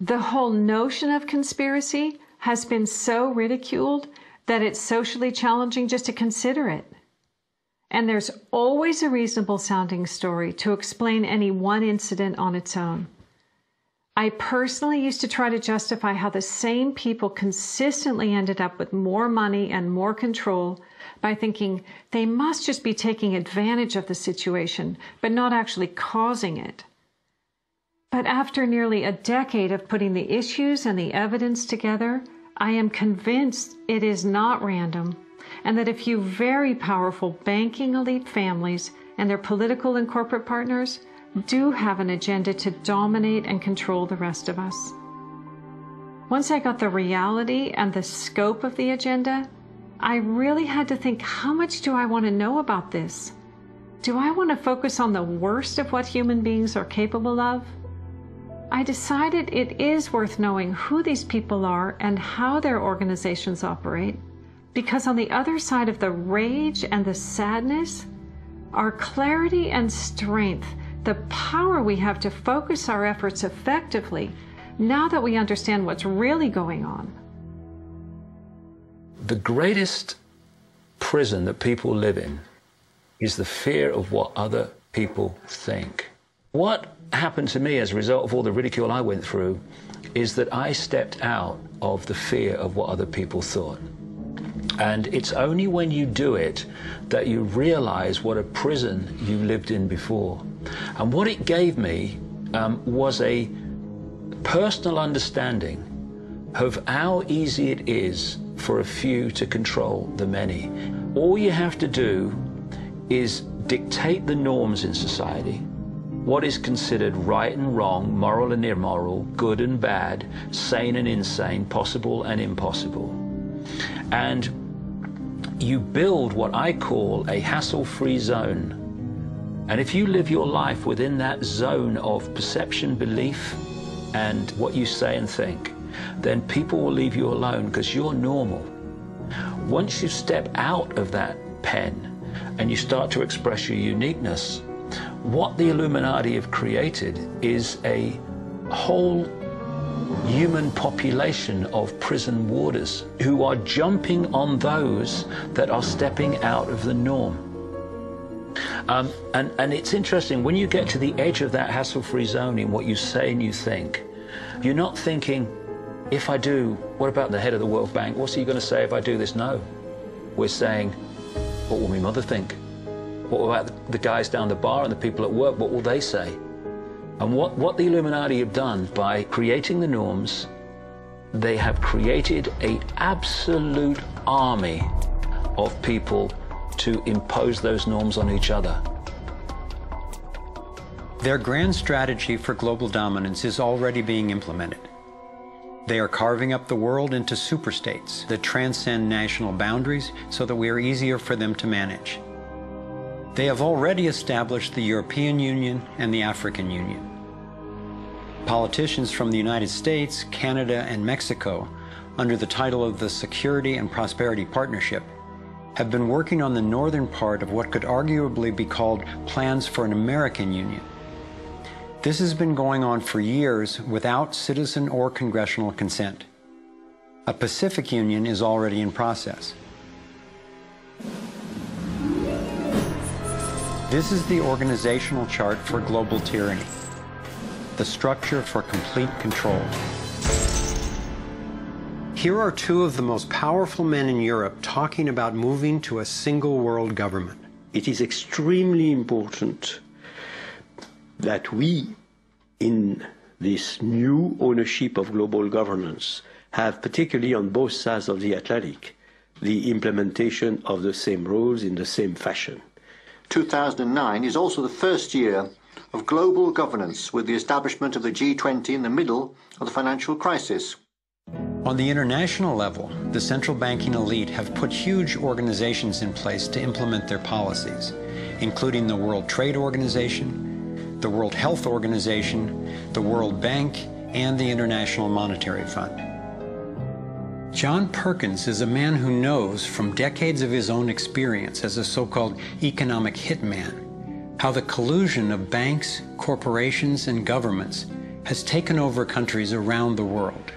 The whole notion of conspiracy has been so ridiculed that it's socially challenging just to consider it. And there's always a reasonable sounding story to explain any one incident on its own. I personally used to try to justify how the same people consistently ended up with more money and more control by thinking they must just be taking advantage of the situation, but not actually causing it. But after nearly a decade of putting the issues and the evidence together, I am convinced it is not random, and that a few very powerful banking elite families and their political and corporate partners do have an agenda to dominate and control the rest of us. Once I got the reality and the scope of the agenda, I really had to think, how much do I want to know about this? Do I want to focus on the worst of what human beings are capable of? I decided it is worth knowing who these people are and how their organizations operate, because on the other side of the rage and the sadness are clarity and strength, the power we have to focus our efforts effectively now that we understand what's really going on. The greatest prison that people live in is the fear of what other people think. What happened to me as a result of all the ridicule I went through is that I stepped out of the fear of what other people thought. And it's only when you do it that you realize what a prison you lived in before. And what it gave me was a personal understanding of how easy it is for a few to control the many. All you have to do is dictate the norms in society. What is considered right and wrong, moral and immoral, good and bad, sane and insane, possible and impossible. And you build what I call a hassle-free zone. And if you live your life within that zone of perception, belief, and what you say and think, then people will leave you alone because you're normal. Once you step out of that pen and you start to express your uniqueness, what the Illuminati have created is a whole human population of prison warders who are jumping on those that are stepping out of the norm. And it's interesting, when you get to the edge of that hassle-free zone in what you say and you think, you're not thinking, if I do, what about the head of the World Bank? What's he going to say if I do this? No. We're saying, what will my mother think? What about the guys down the bar and the people at work? What will they say? And what the Illuminati have done by creating the norms, they have created an absolute army of people to impose those norms on each other. Their grand strategy for global dominance is already being implemented. They are carving up the world into superstates that transcend national boundaries so that we are easier for them to manage. They have already established the European Union and the African Union. Politicians from the United States, Canada, and Mexico, under the title of the Security and Prosperity Partnership, have been working on the northern part of what could arguably be called plans for an American Union. This has been going on for years without citizen or congressional consent. A Pacific Union is already in process. This is the organizational chart for global tyranny, the structure for complete control. Here are two of the most powerful men in Europe talking about moving to a single world government. It is extremely important that we, in this new ownership of global governance, have, particularly on both sides of the Atlantic, the implementation of the same rules in the same fashion. 2009 is also the first year of global governance, with the establishment of the G20 in the middle of the financial crisis. On the international level, the central banking elite have put huge organizations in place to implement their policies, including the World Trade Organization, the World Health Organization, the World Bank, and the International Monetary Fund. John Perkins is a man who knows from decades of his own experience as a so-called economic hitman how the collusion of banks, corporations, and governments has taken over countries around the world.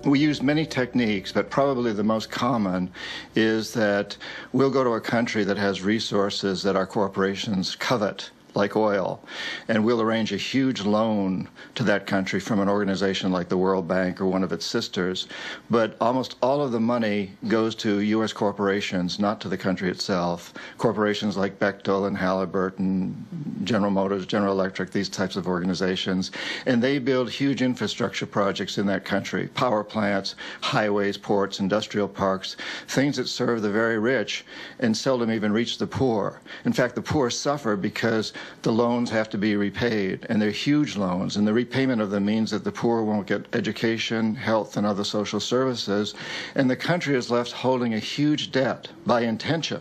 We use many techniques, but probably the most common is that we'll go to a country that has resources that our corporations covet, like oil, and we'll arrange a huge loan to that country from an organization like the World Bank or one of its sisters. But almost all of the money goes to U.S. corporations, not to the country itself. Corporations like Bechtel and Halliburton, General Motors, General Electric, these types of organizations. And they build huge infrastructure projects in that country, power plants, highways, ports, industrial parks, things that serve the very rich and seldom even reach the poor. In fact, the poor suffer because the loans have to be repaid, and they're huge loans, and the repayment of them means that the poor won't get education, health, and other social services, and the country is left holding a huge debt by intention.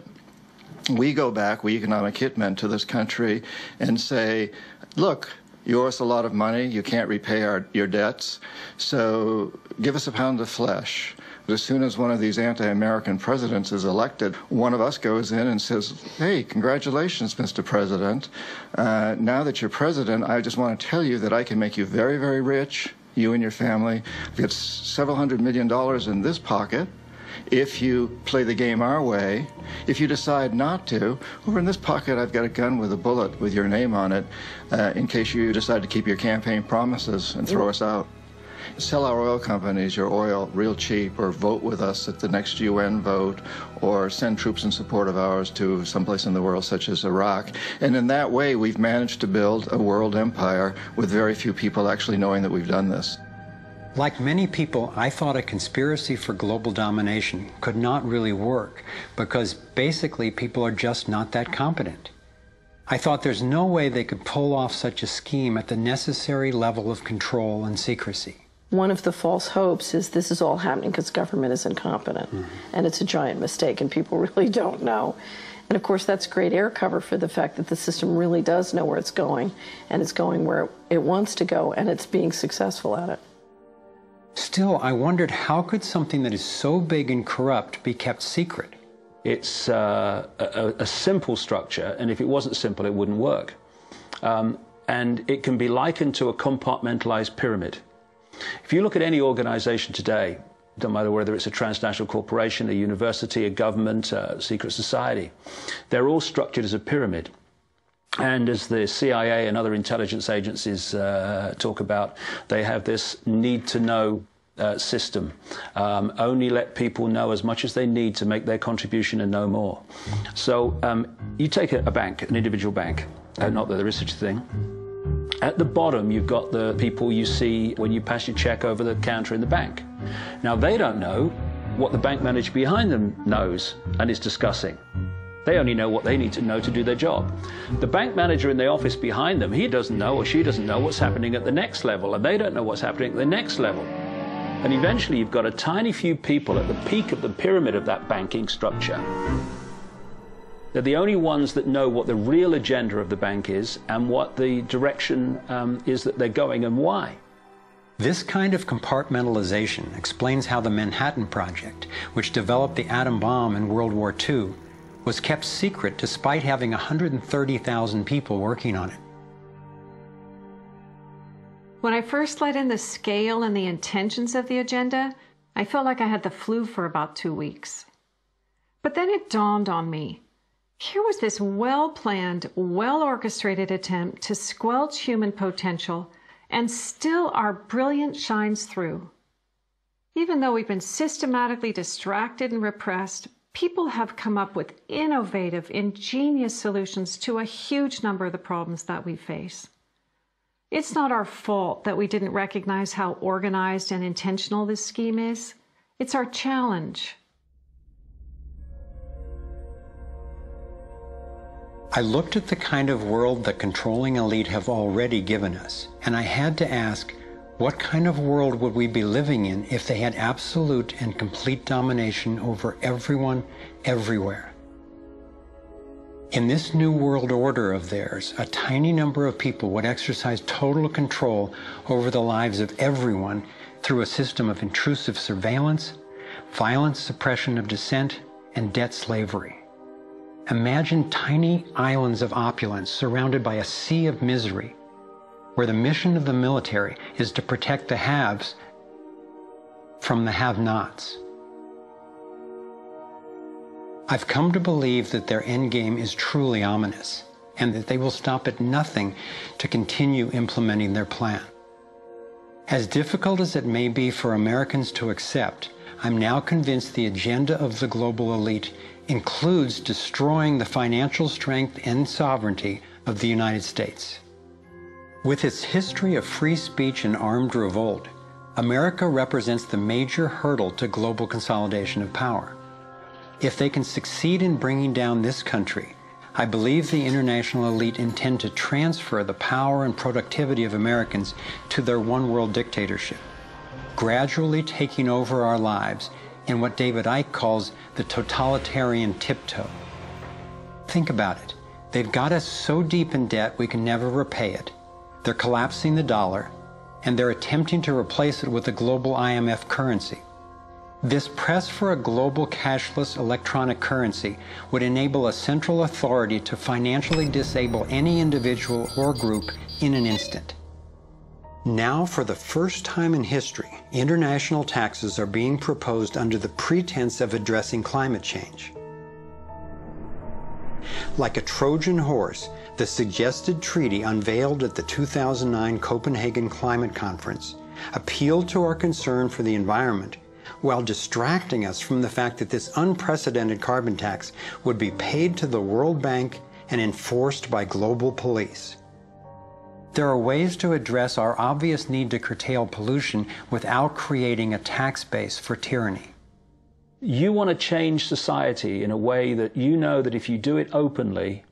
We go back, we economic hitmen, to this country and say, look, you owe us a lot of money, you can't repay your debts, so give us a pound of flesh. But as soon as one of these anti-American presidents is elected, one of us goes in and says, hey, congratulations, Mr. President. Now that you're president, I just want to tell you that I can make you very, very rich, you and your family. I've got several $100 million in this pocket. If you play the game our way, if you decide not to, over in this pocket I've got a gun with a bullet with your name on it in case you decide to keep your campaign promises and throw us out. Sell our oil companies your oil real cheap, or vote with us at the next UN vote, or send troops in support of ours to someplace in the world such as Iraq. And in that way we've managed to build a world empire with very few people actually knowing that we've done this. Like many people, I thought a conspiracy for global domination could not really work because basically people are just not that competent. I thought there's no way they could pull off such a scheme at the necessary level of control and secrecy. One of the false hopes is this is all happening because government is incompetent, and it's a giant mistake, and people really don't know. And of course, that's great air cover for the fact that the system really does know where it's going, and it's going where it wants to go, and it's being successful at it. Still, I wondered how could something that is so big and corrupt be kept secret? It's a simple structure, and if it wasn't simple, it wouldn't work. And it can be likened to a compartmentalized pyramid. If you look at any organization today, don't matter whether it's a transnational corporation, a university, a government, a secret society, they're all structured as a pyramid. And as the CIA and other intelligence agencies talk about, they have this need-to-know system. Only let people know as much as they need to make their contribution and no more. So you take a bank, an individual bank, not that there is such a thing. At the bottom, you've got the people you see when you pass your check over the counter in the bank. Now, they don't know what the bank manager behind them knows and is discussing. They only know what they need to know to do their job. The bank manager in the office behind them, he doesn't know or she doesn't know what's happening at the next level, and they don't know what's happening at the next level. And eventually, you've got a tiny few people at the peak of the pyramid of that banking structure. They're the only ones that know what the real agenda of the bank is and what the direction is that they're going and why. This kind of compartmentalization explains how the Manhattan Project, which developed the atom bomb in World War II, was kept secret despite having 130,000 people working on it. When I first let in the scale and the intentions of the agenda, I felt like I had the flu for about 2 weeks. But then it dawned on me. Here was this well-planned, well-orchestrated attempt to squelch human potential, and still our brilliance shines through. Even though we've been systematically distracted and repressed, people have come up with innovative, ingenious solutions to a huge number of the problems that we face. It's not our fault that we didn't recognize how organized and intentional this scheme is. It's our challenge. I looked at the kind of world the controlling elite have already given us, and I had to ask, what kind of world would we be living in if they had absolute and complete domination over everyone, everywhere? In this new world order of theirs, a tiny number of people would exercise total control over the lives of everyone through a system of intrusive surveillance, violent suppression of dissent, and debt slavery. Imagine tiny islands of opulence surrounded by a sea of misery. where the mission of the military is to protect the haves from the have-nots. I've come to believe that their endgame is truly ominous, and that they will stop at nothing to continue implementing their plan. As difficult as it may be for Americans to accept, I'm now convinced the agenda of the global elite includes destroying the financial strength and sovereignty of the United States. With its history of free speech and armed revolt, America represents the major hurdle to global consolidation of power. If they can succeed in bringing down this country, I believe the international elite intend to transfer the power and productivity of Americans to their one-world dictatorship, gradually taking over our lives in what David Icke calls the totalitarian tiptoe. Think about it. They've got us so deep in debt we can never repay it. They're collapsing the dollar, and they're attempting to replace it with a global IMF currency. This press for a global cashless electronic currency would enable a central authority to financially disable any individual or group in an instant. Now, for the first time in history, international taxes are being proposed under the pretense of addressing climate change. Like a Trojan horse, the suggested treaty unveiled at the 2009 Copenhagen Climate Conference appealed to our concern for the environment while distracting us from the fact that this unprecedented carbon tax would be paid to the World Bank and enforced by global police. There are ways to address our obvious need to curtail pollution without creating a tax base for tyranny. You want to change society in a way that you know that if you do it openly,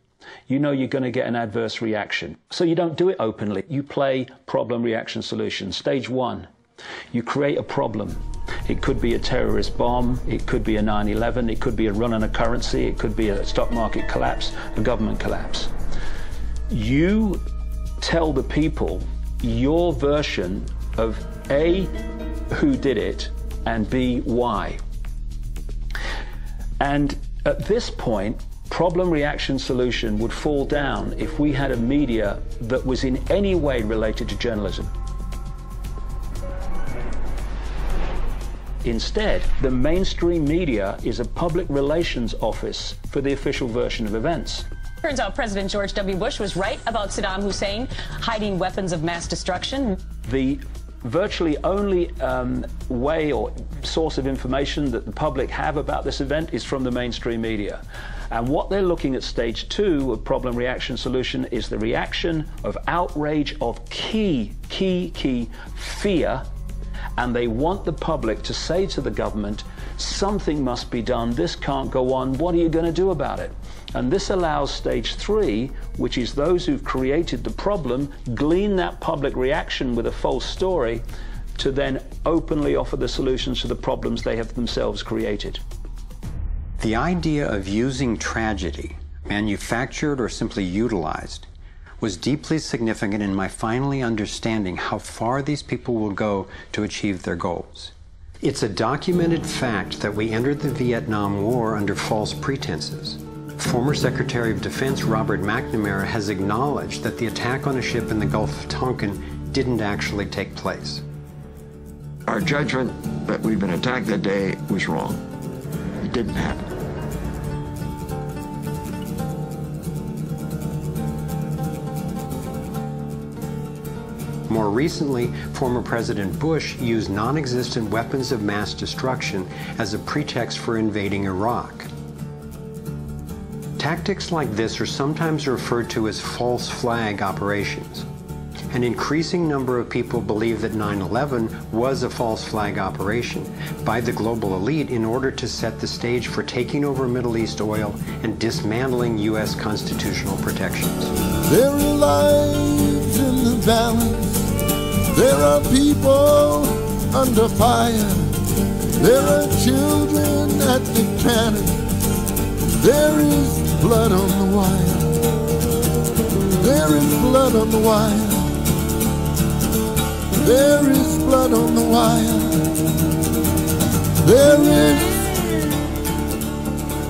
you know you're going to get an adverse reaction. So you don't do it openly. You play problem, reaction, solution. Stage one, you create a problem. It could be a terrorist bomb, it could be a 9/11, it could be a run on a currency, it could be a stock market collapse, a government collapse. You tell the people your version of A, who did it, and B, why. And at this point, problem, reaction, solution would fall down if we had a media that was in any way related to journalism. Instead, the mainstream media is a public relations office for the official version of events. Turns out President George W. Bush was right about Saddam Hussein hiding weapons of mass destruction. The virtually only way or source of information that the public have about this event is from the mainstream media. And what they're looking at stage two of problem, reaction, solution is the reaction of outrage, of key fear. And they want the public to say to the government, something must be done, this can't go on, what are you going to do about it? And this allows stage three, which is those who've created the problem, glean that public reaction with a false story, to then openly offer the solutions to the problems they have themselves created. The idea of using tragedy, manufactured or simply utilized, was deeply significant in my finally understanding how far these people will go to achieve their goals. It's a documented fact that we entered the Vietnam War under false pretenses. Former Secretary of Defense Robert McNamara has acknowledged that the attack on a ship in the Gulf of Tonkin didn't actually take place. Our judgment that we've been attacked that day was wrong. It didn't happen. More recently, former President Bush used non-existent weapons of mass destruction as a pretext for invading Iraq. Tactics like this are sometimes referred to as false flag operations. An increasing number of people believe that 9/11 was a false flag operation by the global elite in order to set the stage for taking over Middle East oil and dismantling U.S. constitutional protections. There are lives in the balance. There are people under fire. There are children at the cannon. There is blood on the wire. There is blood on the wire. There is blood on the wire. There is.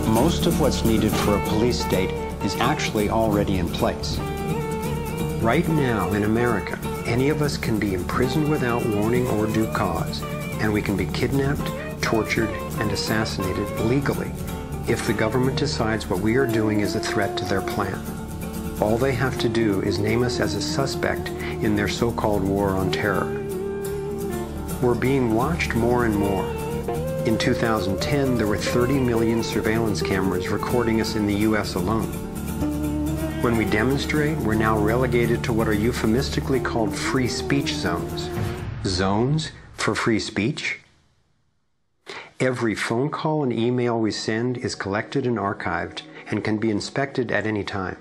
Most of what's needed for a police state is actually already in place. Right now in America, any of us can be imprisoned without warning or due cause, and we can be kidnapped, tortured, and assassinated legally if the government decides what we are doing is a threat to their plan. All they have to do is name us as a suspect in their so-called war on terror. We're being watched more and more. In 2010, there were 30 million surveillance cameras recording us in the US alone. When we demonstrate, we're now relegated to what are euphemistically called free speech zones. Zones for free speech? Every phone call and email we send is collected and archived and can be inspected at any time.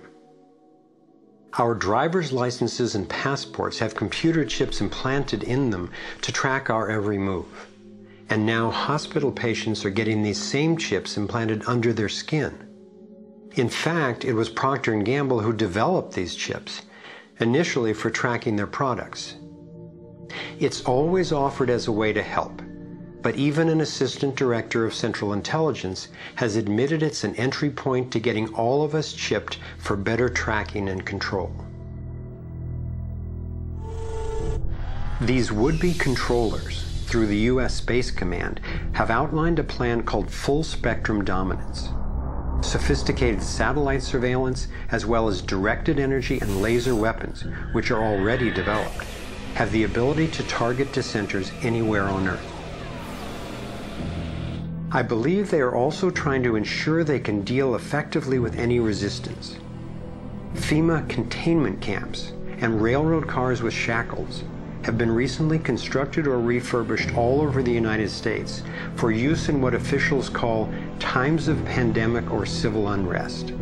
Our driver's licenses and passports have computer chips implanted in them to track our every move. And now hospital patients are getting these same chips implanted under their skin. In fact, it was Procter & Gamble who developed these chips, initially for tracking their products. It's always offered as a way to help, but even an assistant director of Central Intelligence has admitted it's an entry point to getting all of us chipped for better tracking and control. These would-be controllers, through the U.S. Space Command, have outlined a plan called full spectrum dominance. Sophisticated satellite surveillance, as well as directed energy and laser weapons, which are already developed, have the ability to target dissenters anywhere on Earth. I believe they are also trying to ensure they can deal effectively with any resistance. FEMA containment camps and railroad cars with shackles have been recently constructed or refurbished all over the United States for use in what officials call times of pandemic or civil unrest.